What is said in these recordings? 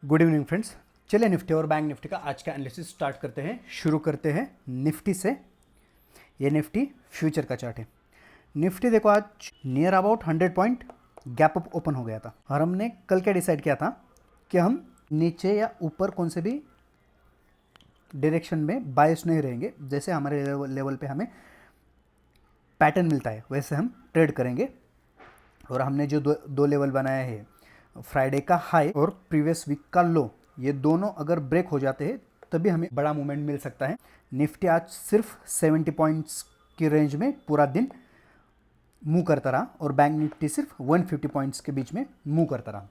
Good evening friends. चलिए Nifty और bank Nifty का आज का एनालिसिस स्टार्ट करते हैं। शुरू करते हैं निफ्टी से। ये निफ्टी फ्यूचर का चार्ट है। निफ्टी देखो आज near about 100 point gap up open हो गया था और हमने कल क्या डिसाइड किया था कि हम नीचे या ऊपर कौन से भी डायरेक्शन में बायस नहीं रहेंगे। जैसे हमारे लेवल पे हमें पैटर्न मिलता है वैसे हम ट्रेड करेंगे। और हमने जो दो लेवल बनाया है, फ्राइडे का हाई और प्रीवियस वीक का लो, ये दोनों अगर ब्रेक हो जाते हैं तभी हमें बड़ा मूवमेंट मिल सकता है। निफ्टी आज सिर्फ 70 पॉइंट्स की रेंज में पूरा दिन मूव करता रहा और बैंक निफ्टी सिर्फ 150 पॉइंट्स के बीच में मूव करता रहा।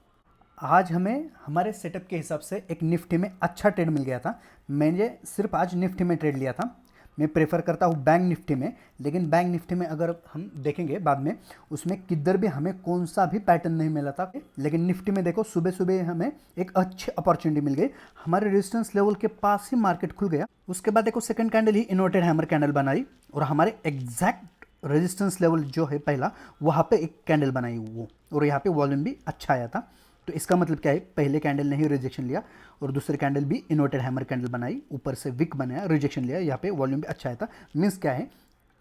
आज हमें हमारे सेटअप के हिसाब से एक निफ्टी में अच्छा ट्रेड मिल गया था। मैंने सिर्फ आज निफ्टी में ट्रेड लिया था। मैं प्रेफर करता हूँ बैंक निफ्टी में, लेकिन बैंक निफ्टी में अगर हम देखेंगे बाद में उसमें किधर भी हमें कौन सा भी पैटर्न नहीं मिला था। लेकिन निफ्टी में देखो सुबह सुबह हमें एक अच्छी अपॉर्चुनिटी मिल गई। हमारे रेजिस्टेंस लेवल के पास ही मार्केट खुल गया। उसके बाद देखो सेकंड कैंडल ही इन्वर्टेड हैमर कैंडल बनाई और हमारे एग्जैक्ट रेजिस्टेंस लेवल जो है पहला वहाँ पे एक कैंडल बनाई वो, और यहाँ पे वॉल्यूम भी अच्छा आया था। तो इसका मतलब क्या है, पहले कैंडल ने ही रिजेक्शन लिया और दूसरे कैंडल भी इन्वर्टेड हैमर कैंडल बनाई, ऊपर से विक बनाया, रिजेक्शन लिया, यहाँ पे वॉल्यूम भी अच्छा आया था। मीन्स क्या है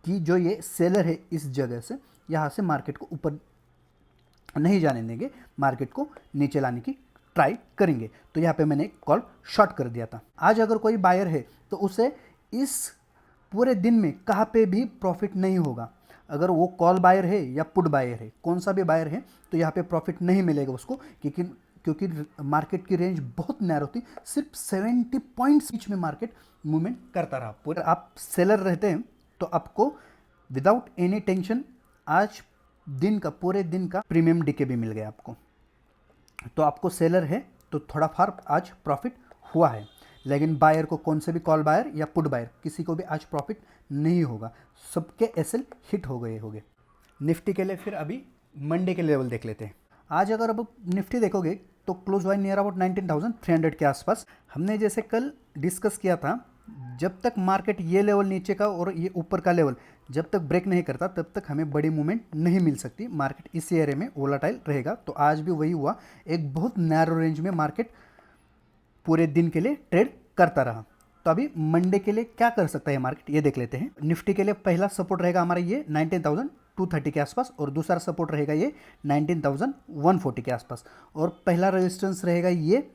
कि जो ये सेलर है इस जगह से यहाँ से मार्केट को ऊपर नहीं जाने देंगे, मार्केट को नीचे लाने की ट्राई करेंगे। तो यहाँ पे मैंने कॉल शॉर्ट कर दिया था। आज अगर कोई बायर है तो उसे इस पूरे दिन में कहाँ पे भी प्रॉफिट नहीं होगा। अगर वो कॉल बायर है या पुट बायर है, कौन सा भी बायर है, तो यहाँ पे प्रॉफिट नहीं मिलेगा उसको, क्योंकि मार्केट की रेंज बहुत नैरो थी। सिर्फ 70 पॉइंट्स बीच में मार्केट मूवमेंट करता रहा। पूरे आप सेलर रहते हैं तो आपको विदाउट एनी टेंशन आज दिन का पूरे दिन का प्रीमियम डीके भी मिल गया आपको। तो आपको सेलर है तो थोड़ा फार आज प्रॉफिट हुआ है, लेकिन बायर को कौन से भी कॉल बायर या पुट बायर किसी को भी आज प्रॉफिट नहीं होगा। सबके एसएल हिट हो गए। निफ्टी के लिए फिर अभी मंडे के लेवल देख लेते हैं। आज अगर अब निफ्टी देखोगे तो क्लोज हुआ नियर अबाउट 19,300 के आसपास। हमने जैसे कल डिस्कस किया था, जब तक मार्केट ये लेवल नीचे का और ये ऊपर का लेवल जब तक ब्रेक नहीं करता तब तक हमें बड़ी मूवमेंट नहीं मिल सकती। मार्केट इस एरिया में वोलाटाइल रहेगा। तो आज भी वही हुआ, एक बहुत नैरो रेंज में मार्केट पूरे दिन के लिए ट्रेड करता रहा। तो अभी मंडे के लिए क्या कर सकता है मार्केट, ये देख लेते हैं। निफ्टी के लिए पहला सपोर्ट रहेगा हमारा ये 19,230 के आसपास और दूसरा सपोर्ट रहेगा ये 19,140 के आसपास और पहला रेजिस्टेंस रहेगा ये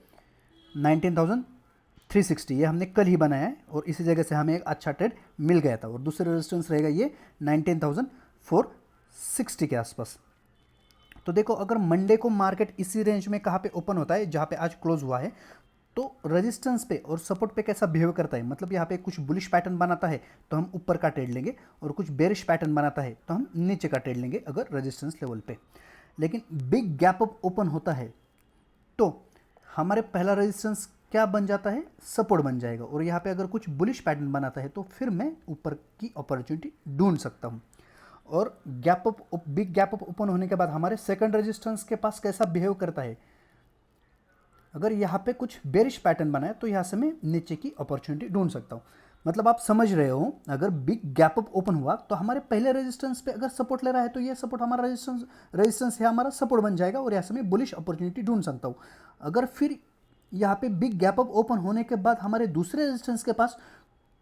19,360। ये हमने कल ही बनाया है और इसी जगह से हमें एक अच्छा ट्रेड मिल गया था। और दूसरा रेजिस्टेंस रहेगा ये 19,460 के आसपास। तो देखो अगर मंडे को मार्केट इसी रेंज में कहाँ पे ओपन होता है जहाँ पे आज क्लोज हुआ है, तो रेजिस्टेंस पे और सपोर्ट पे कैसा बिहेव करता है, मतलब यहाँ पे कुछ बुलिश पैटर्न बनाता है तो हम ऊपर का ट्रेड लेंगे और कुछ बेरिश पैटर्न बनाता है तो हम नीचे का ट्रेड लेंगे अगर रेजिस्टेंस लेवल पे। लेकिन बिग गैप अप ओपन होता है तो हमारे पहला रेजिस्टेंस क्या बन जाता है, सपोर्ट बन जाएगा। और यहाँ पे अगर कुछ बुलिश पैटर्न बनाता है तो फिर मैं ऊपर की अपॉर्चुनिटी ढूंढ सकता हूँ। और बिग गैप अप ओपन होने के बाद हमारे सेकंड रेजिस्टेंस के पास कैसा बिहेव करता है, अगर यहाँ पे कुछ बेरिश पैटर्न बनाए तो यहाँ से मैं नीचे की अपॉर्चुनिटी ढूंढ सकता हूँ। मतलब आप समझ रहे हो, अगर बिग गैप अप ओपन हुआ तो हमारे पहले रेजिस्टेंस पे अगर सपोर्ट ले रहा है तो ये सपोर्ट हमारा रेजिस्टेंस है, हमारा सपोर्ट बन जाएगा और यहाँ से मैं बुलिश अपॉर्चुनिटी ढूंढ सकता हूँ। अगर फिर यहाँ पे बिग गैप अप ओपन होने के बाद हमारे दूसरे रेजिस्टेंस के पास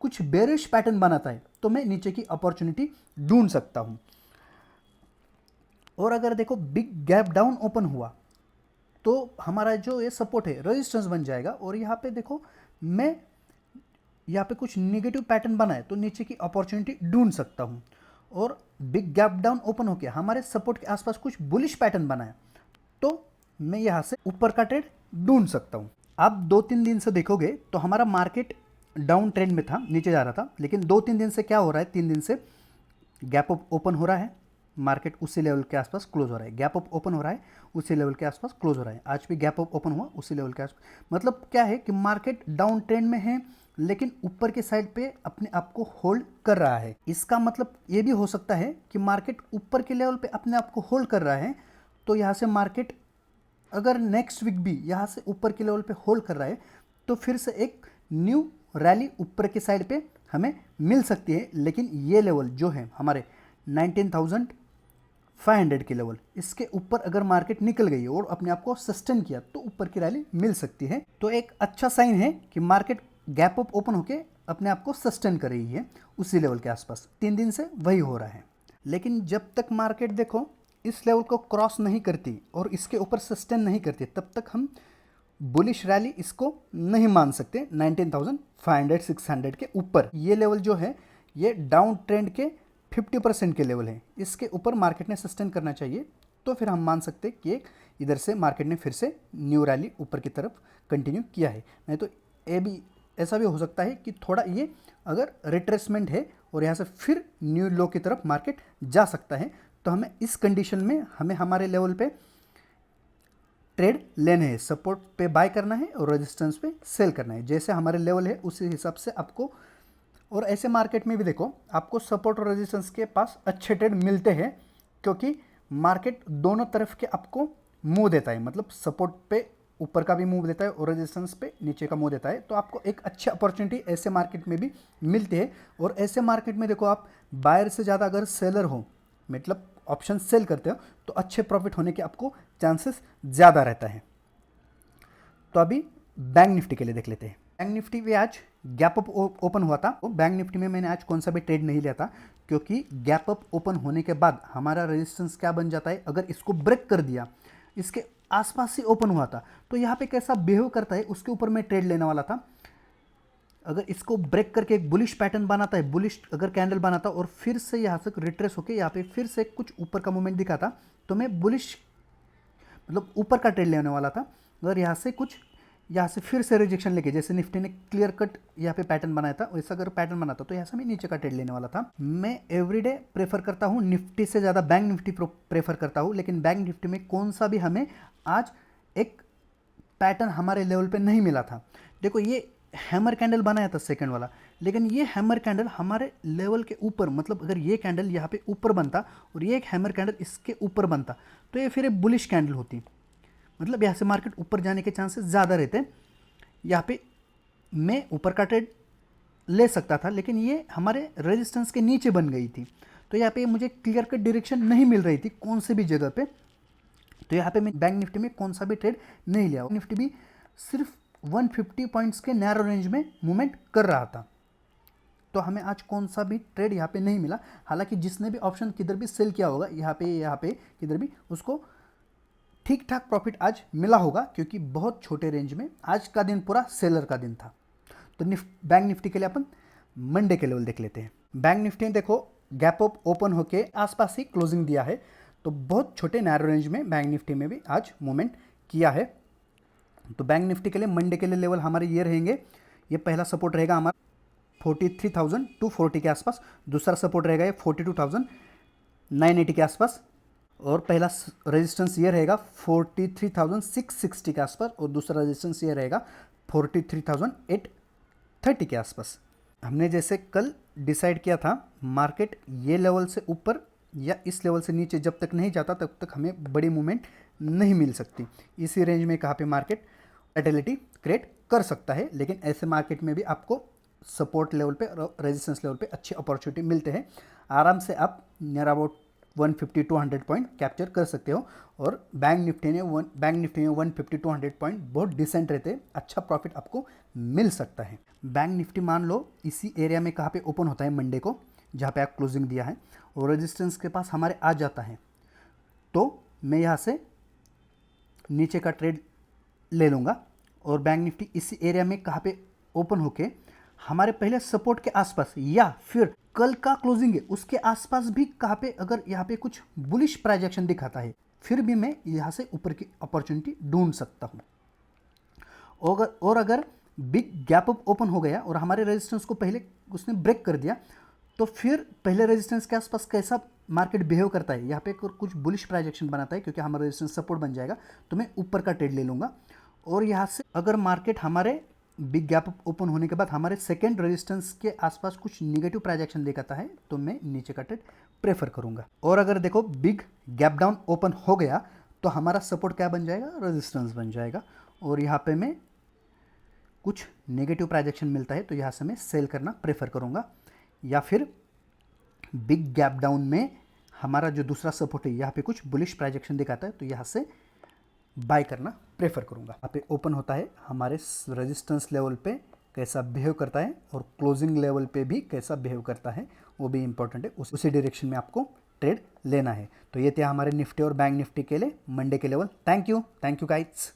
कुछ बेरिश पैटर्न बनाता है तो मैं नीचे की अपॉर्चुनिटी ढूंढ सकता हूँ। और अगर देखो बिग गैप डाउन ओपन हुआ तो हमारा जो ये सपोर्ट है रेजिस्टेंस बन जाएगा। और यहाँ पे देखो मैं यहाँ पे कुछ नेगेटिव पैटर्न बनाए तो नीचे की अपॉर्चुनिटी ढूंढ सकता हूँ। और बिग गैप डाउन ओपन हो गया, हमारे सपोर्ट के आसपास कुछ बुलिश पैटर्न बनाया तो मैं यहाँ से ऊपर का ट्रेड ढूंढ सकता हूँ। आप 2-3 दिन से देखोगे तो हमारा मार्केट डाउन ट्रेंड में था, नीचे जा रहा था, लेकिन 2-3 दिन से क्या हो रहा है, 3 दिन से गैप अप ओपन हो रहा है, मार्केट उसी लेवल के आसपास क्लोज हो रहा है। गैप अप ओपन हो रहा है, उसी लेवल के आसपास क्लोज हो रहा है। आज भी गैप अप ओपन हुआ उसी लेवल के आसपास। मतलब क्या है कि मार्केट डाउन ट्रेंड में है लेकिन ऊपर के साइड पे अपने आप को होल्ड कर रहा है। इसका मतलब ये भी हो सकता है कि मार्केट ऊपर के लेवल पे अपने आप को होल्ड कर रहा है तो यहाँ से मार्केट अगर नेक्स्ट वीक भी यहाँ से ऊपर के लेवल पे होल्ड कर रहा है तो फिर से एक न्यू रैली ऊपर के साइड पे हमें मिल सकती है। लेकिन ये लेवल जो है हमारे 500 के लेवल, इसके ऊपर अगर मार्केट निकल गई और अपने आप को सस्टेन किया तो ऊपर की रैली मिल सकती है। तो एक अच्छा साइन है कि मार्केट गैप अप ओपन होके अपने आप को सस्टेन कर रही है उसी लेवल के आसपास। 3 दिन से वही हो रहा है। लेकिन जब तक मार्केट देखो इस लेवल को क्रॉस नहीं करती और इसके ऊपर सस्टेन नहीं करती, तब तक हम बुलिश रैली इसको नहीं मान सकते। 19,500 600 के ऊपर ये लेवल जो है ये डाउन ट्रेंड के 50% के लेवल है, इसके ऊपर मार्केट ने सस्टेन करना चाहिए। तो फिर हम मान सकते कि इधर से मार्केट ने फिर से न्यू रैली ऊपर की तरफ कंटिन्यू किया है। नहीं तो ये भी ऐसा भी हो सकता है कि थोड़ा ये अगर रिट्रेसमेंट है और यहाँ से फिर न्यू लो की तरफ मार्केट जा सकता है। तो हमें इस कंडीशन में हमें हमारे लेवल पे ट्रेड लेने हैं, सपोर्ट पे बाय करना है और रेजिस्टेंस पे सेल करना है। जैसे हमारे लेवल है उसी हिसाब से आपको, और ऐसे मार्केट में भी देखो आपको सपोर्ट और रेजिस्टेंस के पास अच्छे ट्रेड मिलते हैं, क्योंकि मार्केट दोनों तरफ के आपको मूव देता है। मतलब सपोर्ट पे ऊपर का भी मूव देता है और रेजिस्टेंस पे नीचे का मूव देता है। तो आपको एक अच्छी अपॉर्चुनिटी ऐसे मार्केट में भी मिलती है। और ऐसे मार्केट में देखो आप बायर से ज़्यादा अगर सेलर हो, मतलब ऑप्शन सेल करते हो, तो अच्छे प्रॉफिट होने के आपको चांसेस ज़्यादा रहता है। तो अभी बैंक निफ्टी के लिए देख लेते हैं। बैंक निफ्टी भी आज गैप अप ओपन हुआ था। तो बैंक निफ्टी में मैंने आज कौन सा भी ट्रेड नहीं लिया था, क्योंकि गैप अप ओपन होने के बाद हमारा रेजिस्टेंस क्या बन जाता है, अगर इसको ब्रेक कर दिया, इसके आसपास ही ओपन हुआ था, तो यहाँ पे कैसा बिहेव करता है उसके ऊपर मैं ट्रेड लेने वाला था। अगर इसको ब्रेक करके एक बुलिश पैटर्न बनाता है, बुलिश अगर कैंडल बनाता और फिर से यहाँ से रिट्रेस होके यहाँ पे फिर से कुछ ऊपर का मूवमेंट दिखाता, तो मैं बुलिश मतलब ऊपर का ट्रेड लेने वाला था। अगर यहाँ से कुछ यहाँ से फिर से रिजेक्शन लेके, जैसे निफ्टी ने क्लियर कट यहाँ पे पैटर्न बनाया था, वैसा अगर पैटर्न बनाता तो यहाँ से मैं नीचे का ट्रेड लेने वाला था। मैं एवरीडे प्रेफर करता हूँ निफ्टी से ज़्यादा बैंक निफ्टी प्रेफर करता हूँ। लेकिन बैंक निफ्टी में कौन सा भी हमें आज एक पैटर्न हमारे लेवल पे नहीं मिला था। देखो ये हैमर कैंडल बनाया था सेकंड वाला, लेकिन ये हैमर कैंडल हमारे लेवल के ऊपर, मतलब अगर ये कैंडल यहाँ पे ऊपर बनता और ये एक हैमर कैंडल इसके ऊपर बनता तो ये फिर एक बुलिश कैंडल होती। मतलब यहाँ से मार्केट ऊपर जाने के चांसेस ज़्यादा रहते। यहाँ पे मैं ऊपर का ट्रेड ले सकता था, लेकिन ये हमारे रेजिस्टेंस के नीचे बन गई थी। तो यहाँ पे मुझे क्लियर कट डायरेक्शन नहीं मिल रही थी कौन से भी जगह पे। तो यहाँ पे मैं बैंक निफ्टी में कौन सा भी ट्रेड नहीं लिया। निफ्टी भी सिर्फ 150 पॉइंट्स के नैरो रेंज में मूवमेंट कर रहा था। तो हमें आज कौन सा भी ट्रेड यहाँ पे नहीं मिला। हालांकि जिसने भी ऑप्शन किधर भी सेल किया होगा, यहाँ पे किधर भी, उसको ठीक ठाक प्रॉफिट आज मिला होगा, क्योंकि बहुत छोटे रेंज में आज का दिन पूरा सेलर का दिन था। तो बैंक निफ्टी के लिए अपन मंडे के लेवल देख लेते हैं। बैंक निफ्टी ने देखो गैप अप ओपन होके आसपास ही क्लोजिंग दिया है, तो बहुत छोटे नैरो रेंज में बैंक निफ्टी में भी आज मूवमेंट किया है। तो बैंक निफ्टी के लिए मंडे के लिए लेवल हमारे ये रहेंगे। ये पहला सपोर्ट रहेगा हमारा 43,240 के आसपास, दूसरा सपोर्ट रहेगा ये 42,980 के आसपास, और पहला रेजिस्टेंस ये रहेगा 43,660 के आसपास, और दूसरा रेजिस्टेंस ये रहेगा 43,830 के आसपास। हमने जैसे कल डिसाइड किया था, मार्केट ये लेवल से ऊपर या इस लेवल से नीचे जब तक नहीं जाता तब तक हमें बड़ी मूवमेंट नहीं मिल सकती। इसी रेंज में कहाँ पे मार्केट वोलेटिलिटी क्रिएट कर सकता है। लेकिन ऐसे मार्केट में भी आपको सपोर्ट लेवल पे और रेजिस्टेंस लेवल पे अच्छे अपॉर्चुनिटी मिलते हैं। आराम से आप नियर अबाउट 150-200 पॉइंट कैप्चर कर सकते हो। और बैंक निफ्टी में 150-200 पॉइंट बहुत डिसेंट रहते हैं, अच्छा प्रॉफिट आपको मिल सकता है। बैंक निफ्टी मान लो इसी एरिया में कहाँ पे ओपन होता है मंडे को, जहाँ पे आप क्लोजिंग दिया है, और रेजिस्टेंस के पास हमारे आ जाता है, तो मैं यहाँ से नीचे का ट्रेड ले लूँगा। और बैंक निफ्टी इसी एरिया में कहाँ पे ओपन होके हमारे पहले सपोर्ट के आसपास या फिर कल का क्लोजिंग है उसके आसपास भी कहाँ पे अगर यहाँ पे कुछ बुलिश प्राइजेक्शन दिखाता है, फिर भी मैं यहाँ से ऊपर की अपॉर्चुनिटी ढूंढ सकता हूँ। और अगर बिग गैप अप ओपन हो गया और हमारे रेजिस्टेंस को पहले उसने ब्रेक कर दिया, तो फिर पहले रेजिस्टेंस के आसपास कैसा मार्केट बिहेव करता है, यहाँ पे कुछ बुलिश प्राइजेक्शन बनाता है, क्योंकि हमारा रेजिस्टेंस सपोर्ट बन जाएगा, तो मैं ऊपर का ट्रेड ले लूँगा। और यहाँ से अगर मार्केट हमारे बिग गैप ओपन होने के बाद हमारे सेकेंड रेजिस्टेंस के आसपास कुछ निगेटिव प्राइजेक्शन दिखाता है, तो मैं नीचे का ट्रेड प्रेफर करूँगा। और अगर देखो बिग गैप डाउन ओपन हो गया तो हमारा सपोर्ट क्या बन जाएगा, रेजिस्टेंस बन जाएगा। और यहाँ पे मैं कुछ नेगेटिव प्राइजेक्शन मिलता है तो यहाँ से मैं सेल करना प्रेफर करूँगा। या फिर बिग गैप डाउन में हमारा जो दूसरा सपोर्ट है यहाँ पे कुछ बुलिश प्राइजेक्शन दिखाता है, तो यहाँ से बाय करना प्रेफर करूँगा। यहाँ पे ओपन होता है, हमारे रेजिस्टेंस लेवल पे कैसा बिहेव करता है और क्लोजिंग लेवल पे भी कैसा बिहेव करता है, वो भी इंपॉर्टेंट है। उसी डायरेक्शन में आपको ट्रेड लेना है। तो ये थे हमारे निफ्टी और बैंक निफ्टी के लिए मंडे के लेवल। Thank you guides.